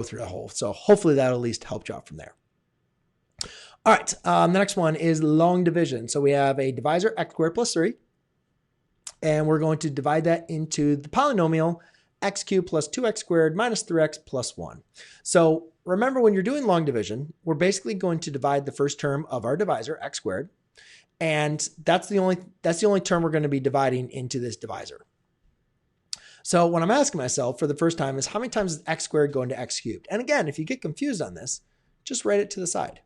through the whole. So hopefully that'll at least help you out from there. All right, the next one is long division. So we have a divisor x squared plus 3, and we're going to divide that into the polynomial x cubed plus 2x squared minus 3x plus 1. So remember, when you're doing long division, we're basically going to divide the first term of our divisor, x squared, and that's the only term we're going to be dividing into this divisor. So what I'm asking myself for the first time is, how many times is x squared going to x cubed? And again, if you get confused on this, just write it to the side,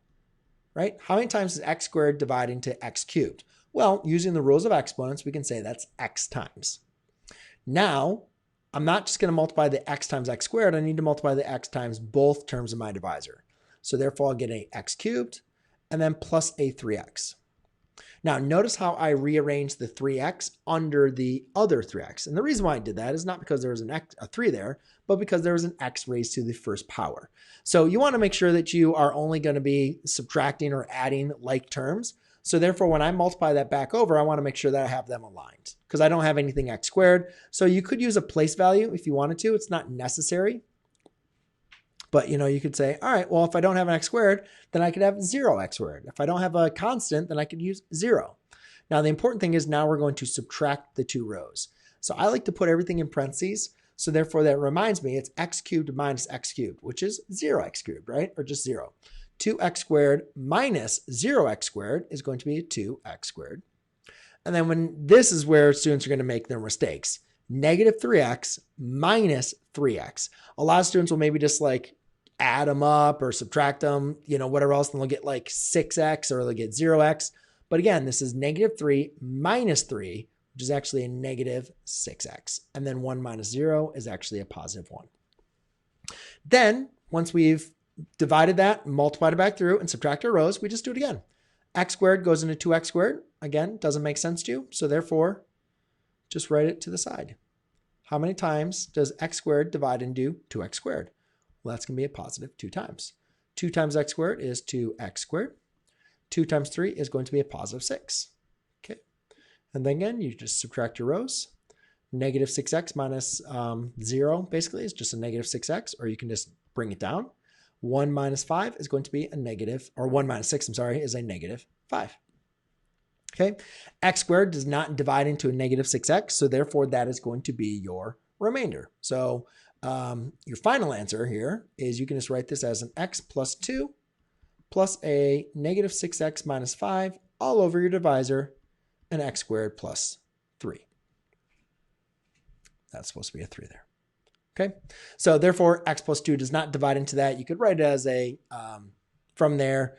right? How many times is x squared dividing to x cubed? Well, using the rules of exponents, we can say that's x times. Now, I'm not just going to multiply the x times x squared. I need to multiply the x times both terms of my divisor. So therefore, I'll get a x cubed and then plus a 3x. Now, notice how I rearranged the 3x under the other 3x. And the reason why I did that is not because there was a 3 there, but because there was an x raised to the first power. So you want to make sure that you are only going to be subtracting or adding like terms. So therefore, when I multiply that back over, I want to make sure that I have them aligned because I don't have anything x squared. So you could use a place value if you wanted to. It's not necessary. But, you could say, all right, well, if I don't have an x squared, then I could have 0x squared. If I don't have a constant, then I could use 0. Now, the important thing is now we're going to subtract the two rows. So I like to put everything in parentheses. So therefore, that reminds me it's x cubed minus x cubed, which is 0x cubed, right? Or just 0. 2x squared minus 0x squared is going to be 2x squared. And then when this is where students are going to make their mistakes. Negative 3x minus 3x. A lot of students will maybe just like add them up or subtract them, whatever else, and they'll get like 6x or they'll get 0x. But again, this is negative 3 minus 3, which is actually a negative 6x. And then 1 minus 0 is actually a positive 1. Then, once we've divided that, multiplied it back through, and subtract our rows, we just do it again. X squared goes into 2x squared. Again, doesn't make sense to you. So therefore, just write it to the side. How many times does x squared divide into 2x squared? Well, that's going to be a positive 2 times. 2 times x squared is 2x squared. 2 times 3 is going to be a positive 6. Okay. And then again, you just subtract your rows. Negative 6x minus 0 basically is just a negative 6x, or you can just bring it down. 1 minus 5 is going to be a negative, or 1 minus 6, I'm sorry, is a negative 5. Okay, x squared does not divide into a negative 6x, so therefore that is going to be your remainder. So your final answer here is you can just write this as an x plus 2 plus a negative 6x minus 5 all over your divisor, and x squared plus 3. That's supposed to be a 3 there. Okay, so therefore x plus 2 does not divide into that. You could write it as a, from there,